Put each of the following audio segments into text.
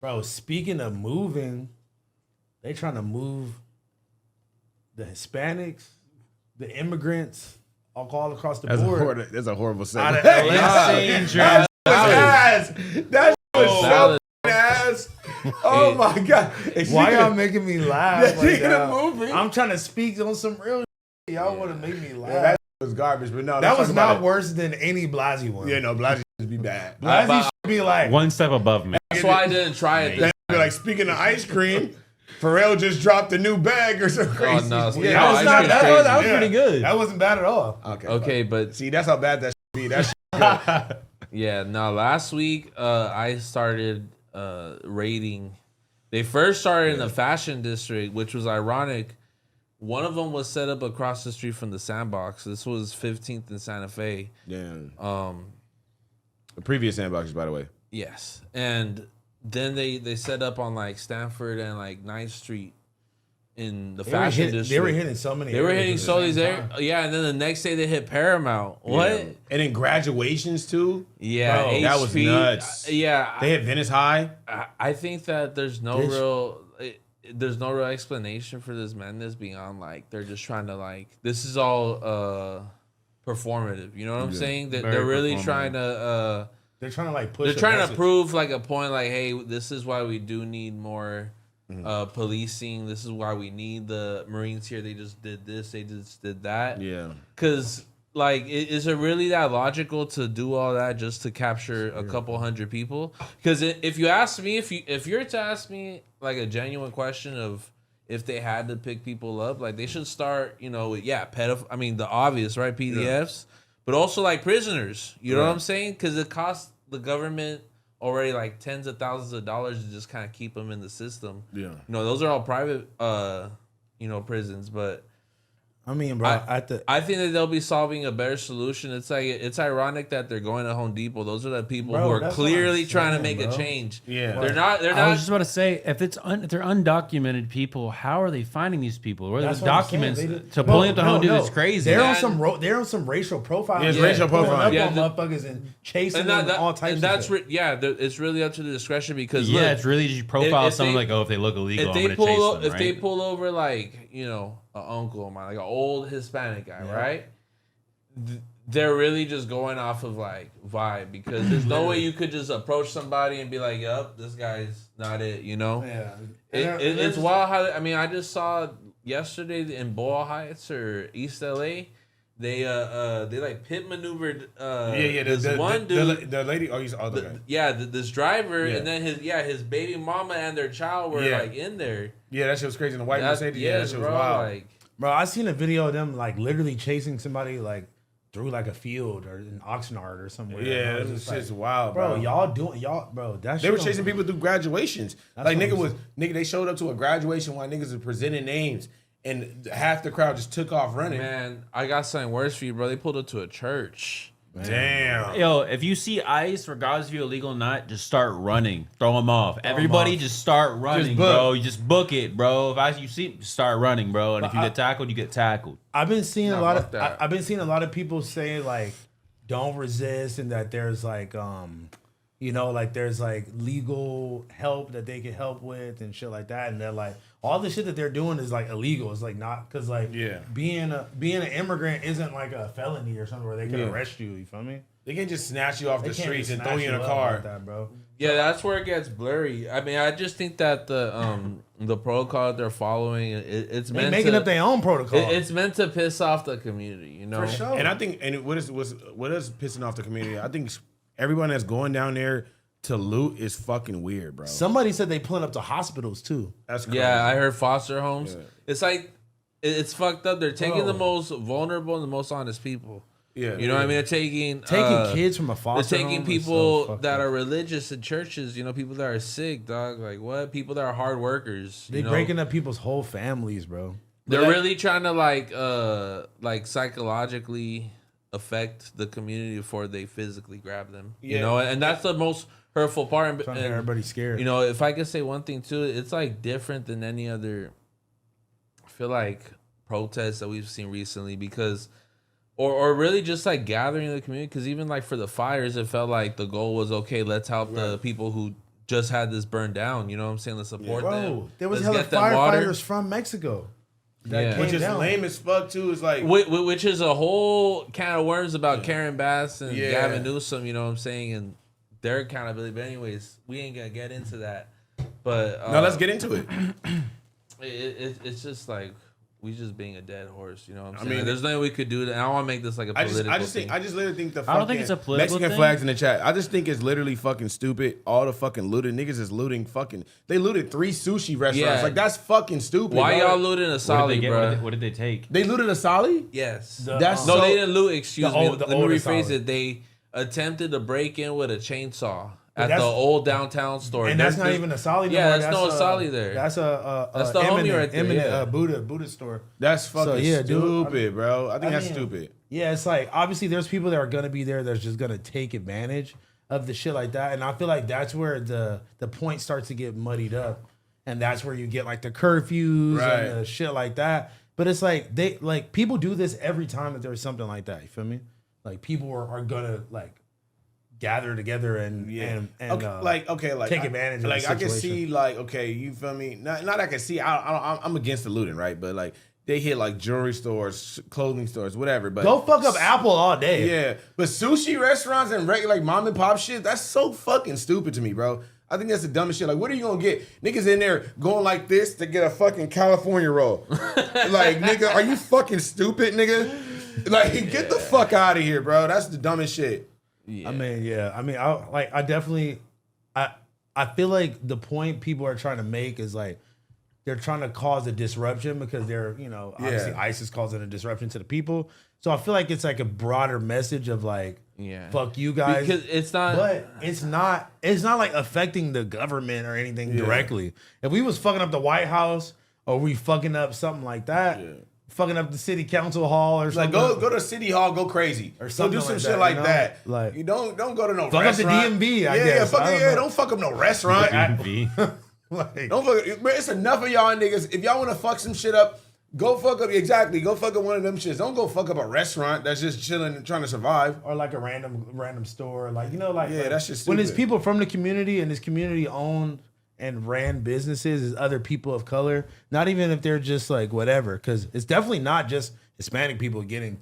Bro, speaking of moving, they trying to move the Hispanics, the immigrants, all across the board. That's a horrible Out of segment. LA. That was so ass. Oh my god! Why y'all making me laugh? Right movie. I'm trying to speak on some real shit. Y'all want to make me laugh. That was garbage, but no, that was not worse than any Blazzy one. Yeah, no, Blazzy should be bad. Blazzy should be like one step above me. That's why I didn't try it. That'd be like, speaking of ice cream, Pharrell just dropped a new bag or some crazy. no, shit. that was not that. That was Yeah. pretty good. That wasn't bad at all. Okay, but see, that's how bad that should be. That shit yeah, no. Last week, I started raiding. They first started in the fashion district, which was ironic. One of them was set up across the street from the Sandbox. This was 15th and Santa Fe. Damn. The previous Sandboxes, by the way. Yes, and then they set up on like Stanford and like 9th Street in the fashion district. They were hitting so many. They were hitting so these areas. Yeah, and then the next day they hit Paramount. What? Yeah. And then graduations too. Yeah, bro, that was nuts. Yeah, they hit Venice High. I think that there's no real explanation for this madness beyond like they're just trying to like this is all performative. You know what I'm saying? They're really trying to. They're trying to like push. They're trying to prove like a point. Like, hey, this is why we do need more policing. This is why we need the Marines here. They just did this. They just did that. Yeah. Because like, is it really that logical to do all that just to capture a couple hundred people? Because if you ask me, if you're to ask me like a genuine question of if they had to pick people up, like they should start, with I mean the obvious, right? PDFs, but also like prisoners. You know what I'm saying? Because it costs the government already like tens of thousands of dollars to just kind of keep them in the system. Yeah. Those are all private, prisons, but. I mean, bro, I think that they'll be solving a better solution. It's like it's ironic that they're going to Home Depot. Those are the people who are clearly trying to make a change. Yeah, they're not. I was just about to say, if they're undocumented people, how are they finding these people? Where are the documents to pulling up to Home Depot? It's crazy. They're on some racial profiling. Yeah, it's racial profiling. Yeah, motherfuckers and chasing them and all types. And that's it's really up to the discretion because it's really just profile someone like if they look illegal, I'm gonna chase them. If they pull over like an uncle of mine, like an old Hispanic guy, right? They're really just going off of like vibe because there's no way you could just approach somebody and be like, "Yup, this guy's not it," Yeah, it's wild how I just saw yesterday in Boyle Heights or East LA. They like pit maneuvered this one dude, the lady, he's the other guy. This driver, and then his baby mama and their child were like in there. Yeah, that shit was crazy. And the white Mercedes, that shit was wild. Like, bro, I seen a video of them like literally chasing somebody like through like a field or an Oxnard or somewhere. Yeah, this shit's wild, bro. Bro, that they were chasing people through graduations. Like they showed up to a graduation while niggas were presenting names. And half the crowd just took off running. Man, I got something worse for you, bro. They pulled up to a church. Damn. Yo, if you see ICE, regardless if you're illegal or not, just start running. Throw them off. Everybody just start running, bro. You just book it, bro. If you see, just start running, bro. And if you get tackled, you get tackled. I've been seeing a lot of people say like, don't resist, and that there's like there's like legal help that they can help with and shit like that, and they're like all the shit that they're doing is like illegal. It's like not because like being an immigrant isn't like a felony or something where they can arrest you. You feel me? They can't just snatch you off the streets and throw you in a car, like that, bro. Yeah, that's where it gets blurry. I mean, I just think that the protocol they're following it's meant making up their own protocol. It's meant to piss off the community, For sure. And I think what is pissing off the community? I think everyone that's going down there to loot is fucking weird, bro. Somebody said they pulling up to hospitals too. That's crazy. Yeah, I heard foster homes. Yeah. It's like it's fucked up. They're taking the most vulnerable and the most honest people. Yeah, you know what I mean. They're taking kids from a foster home. They're taking people that are religious in churches. People that are sick, dog. Like what? People that are hard workers. They're breaking up people's whole families, bro. They're really trying to like psychologically affect the community before they physically grab them. Yeah. And that's the most hurtful part. And everybody's scared. If I could say one thing too, it's like different than any other. I feel like protests that we've seen recently because, or really just like gathering the community. Because even like for the fires, it felt like the goal was okay. Let's help the people who just had this burned down. You know what I'm saying? Let's support them. Bro, there was Let's hella get them water. firefighters from Mexico. Which is lame as fuck too. Is like which is a whole can of worms about Karen Bass and Gavin Newsom. You know what I'm saying? And their accountability. But anyways, we ain't gonna get into that. But no, let's get into it. It's just like we just being a dead horse. You know what I'm saying? Like, there's nothing we could do. I don't want to make this like a political thing. I just literally think I don't think it's a political Mexican thing. flags in the chat. I just think it's literally fucking stupid. All the fucking looting niggas is looting fucking. They looted 3 sushi restaurants. Yeah. Like that's fucking stupid. Why bro. y'all looting a Sally, bro? What did they take? They looted a Sally? Yes. That's no, so, they didn't loot. Excuse me. Let me older rephrase Sally. it. They attempted to break in with a chainsaw at that's- the old downtown store. And that's not even a Sally. Yeah, no more. there's no Sally there. That's That's the homie right there, yeah. Buddha store. That's fucking dude, stupid, bro. I think that's mean, stupid. Yeah, it's like obviously there's people that are gonna be there that's just gonna take advantage of the shit like that, and I feel like that's where the point starts to get muddied up, and that's where you get like the curfews and the shit like that. But it's like people do this every time that there's something like that. You feel me? Like people are gonna like gather together and take advantage of like the I can situation. see like you feel me? Not I can see. I'm against the looting, right? But like they hit like jewelry stores, clothing stores, whatever. But go fuck up Apple all day. Yeah, but sushi restaurants and regular like mom and pop shit, that's so fucking stupid to me, bro. I think that's the dumbest shit. Like, what are you gonna get? Niggas in there going like this to get a fucking California roll. Like, nigga, are you fucking stupid, nigga? Like, get the fuck out of here, bro. That's the dumbest shit. Yeah. I feel like the point people are trying to make is like they're trying to cause a disruption because they're, obviously ISIS causing a disruption to the people. So I feel like it's like a broader message of like, fuck you guys. Because it's not, but it's not like affecting the government or anything directly. If we was fucking up the White House or we fucking up something like that, fucking up the city council hall or something. Like go to city hall, go crazy, or something. Go do some shit like that. Like you don't go to no fuck restaurant. up the DMV. I guess. Don't fuck up no restaurant. Like, don't fuck. Man, it's enough of y'all niggas. If y'all want to fuck some shit up, go fuck up Go fuck up one of them shits. Don't go fuck up a restaurant that's just chilling and trying to survive, or like a random store. Like that's just when stupid. it's people from the community and this community owned and ran businesses is other people of color. Not even if they're just like whatever, because it's definitely not just Hispanic people getting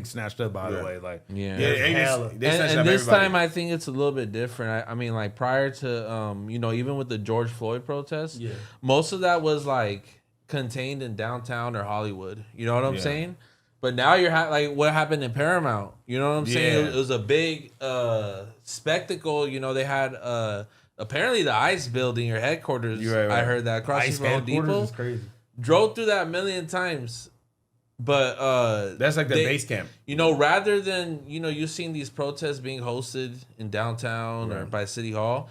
snatched up. By the way, like they and this time I think it's a little bit different. I mean, like prior to even with the George Floyd protests, most of that was like contained in downtown or Hollywood. You know what I'm saying? But now you're like what happened in Paramount. You know what I'm saying? It was a big spectacle. They had apparently the ICE building or headquarters. Right. I heard that across from Home Depot. Is crazy. Drove through that a million times. But that's like the base camp. Rather than you've seen these protests being hosted in downtown or by City Hall,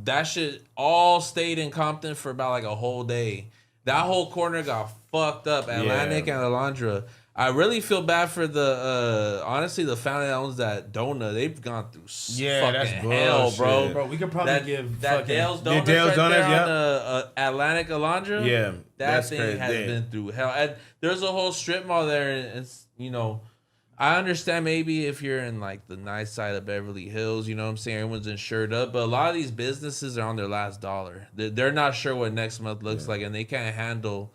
that shit all stayed in Compton for about like a whole day. That whole corner got fucked up. Atlantic and Alondra. I really feel bad for the honestly the family that owns that donut. They've gone through fucking hell, bro. Bro, we could probably give that Dale's Donuts right there on Atlantic Alondra. Yeah, that thing has been through hell. And there's a whole strip mall there, and it's I understand maybe if you're in like the nice side of Beverly Hills, you know what I'm saying, everyone's insured up, but a lot of these businesses are on their last dollar. They're not sure what next month looks like, and they can't handle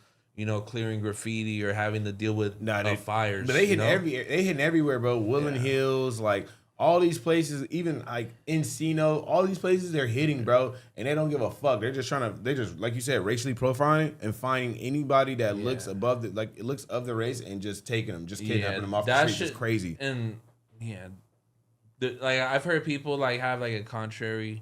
clearing graffiti or having to deal with fires. But they hitting everywhere, bro. Woodland Hills, like all these places, even like Encino, all these places they're hitting, bro, and they don't give a fuck. They're just like you said, racially profiling and finding anybody that looks above it looks of the race and just taking them, just kidnapping them off the street. It's crazy. And like I've heard people like have like a contrary,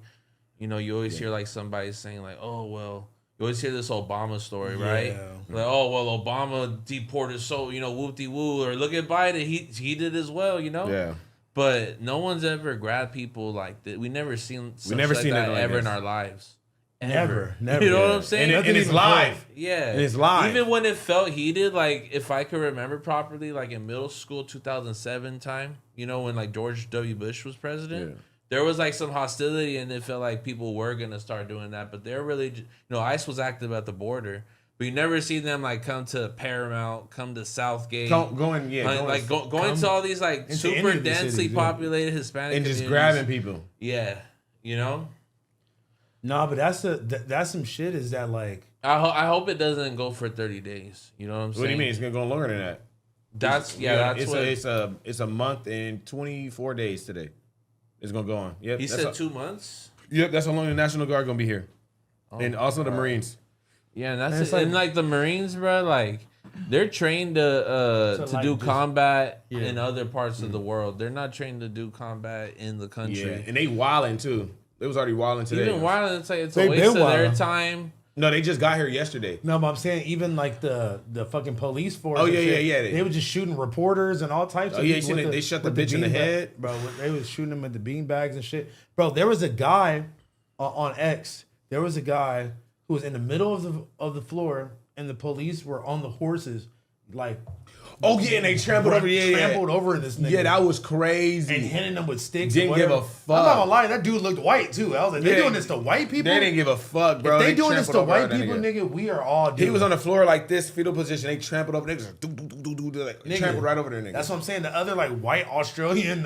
you always hear like somebody saying like, oh well. You always hear this Obama story, right? Like, oh well, Obama deported whoop-de-woo, or look at Biden, he did as well, Yeah. But no one's ever grabbed people like that. We never seen that ever in our lives. Never. You know what I'm saying? And it's live. Yeah. And it's live. Even when it felt heated, like if I could remember properly, like in middle school, 2007 time, when like George W. Bush was president. Yeah. There was like some hostility, and it felt like people were gonna start doing that. But they're really, ICE was active at the border, but you never see them like come to Paramount, come to Southgate, going to all these like super densely populated Hispanic and just communities. grabbing people. Yeah, No, but that's some shit. Is that like? I hope it doesn't go for 30 days. You know what I'm saying? What do you mean? It's gonna go longer than that. It's a month and 24 days today. It's gonna go on. Yep. He said 2 months. Yep, that's how long the National Guard gonna be here, and also the Marines. Yeah, and that's it. And like the Marines, bro, like they're trained to like do combat in other parts of the world. They're not trained to do combat in the country. Yeah, and they wilding too. They was already wilding today. Even wilding, it's like it's a waste of their time. No, they just got here yesterday. No, but I'm saying even like the fucking police force. Oh yeah. They were just shooting reporters and all types of. Oh yeah, they shot the bitch in the head, bro. They was shooting them with the beanbags and shit, bro. There was a guy on X. There was a guy who was in the middle of the floor, and the police were on the horses, like. Oh yeah, and they trampled over. Trampled over in this nigga. Yeah, that was crazy. And hitting them with sticks. Didn't give a fuck. I'm not gonna lie, that dude looked white too. I was like, they doing this to white people? They didn't give a fuck, bro. If they doing this to white people, nigga, we are all doing. He was on the floor like this, fetal position. They trampled over niggas. Like, trampled right over there, nigga. That's what I'm saying. The other like white Australian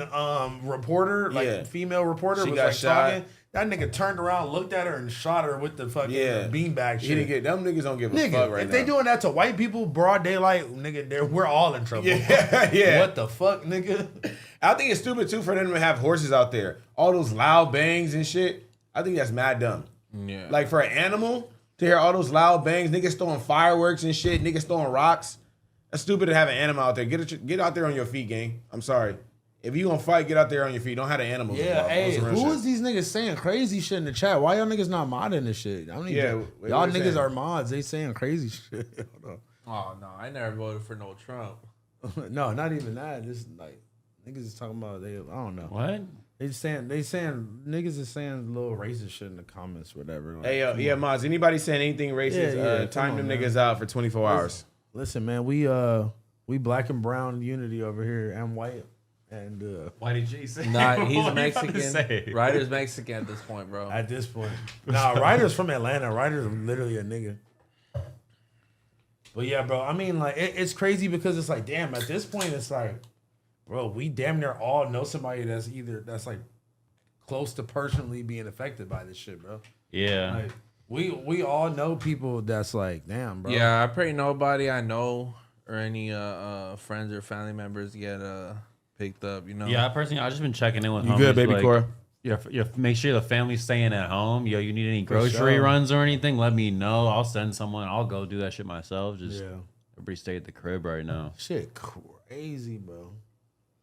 reporter, like female reporter, she was got like shot. talking. That nigga turned around, looked at her, and shot her with the fucking beanbag shit. He didn't get them niggas don't give a fuck right now. If they doing that to white people, broad daylight, nigga, we're all in trouble. Yeah. What the fuck, nigga? I think it's stupid too for them to have horses out there. All those loud bangs and shit. I think that's mad dumb. Yeah. Like for an animal to hear all those loud bangs, niggas throwing fireworks and shit, niggas throwing rocks. That's stupid to have an animal out there. Get out there on your feet, gang. I'm sorry. If you gonna fight, get out there on your feet. Don't have the animals. Yeah, hey, who is these niggas saying crazy shit in the chat? Why y'all niggas not modding this shit? I don't even. Y'all niggas saying? Are mods. They saying crazy shit. Oh no, I never voted for no Trump. No, not even that. This like niggas is talking about I don't know what they saying niggas is saying little racist shit in the comments, whatever. Like, hey mods. Anybody saying anything racist? Time them niggas out for 24 hours. Listen, man, we black and brown unity over here and white. And why did Jay say? Nah, he's Mexican. Ryder's Mexican at this point, bro. At this point, nah, Ryder's from Atlanta. Ryder's literally a nigga. But yeah, bro. I mean, like it's crazy because it's like, damn. At this point, it's like, bro, we damn near all know somebody that's like close to personally being affected by this shit, bro. Yeah. Like we all know people that's like, damn, bro. Yeah, I pray nobody I know or any friends or family members get picked up, you know. Yeah, personally, I've just been checking in with you homies, good, baby, like, Cora? Make sure the family's staying at home. Yo, you need any grocery runs or anything? Let me know. I'll send someone. I'll go do that shit myself. Just everybody stay at the crib right now. Shit, crazy, bro.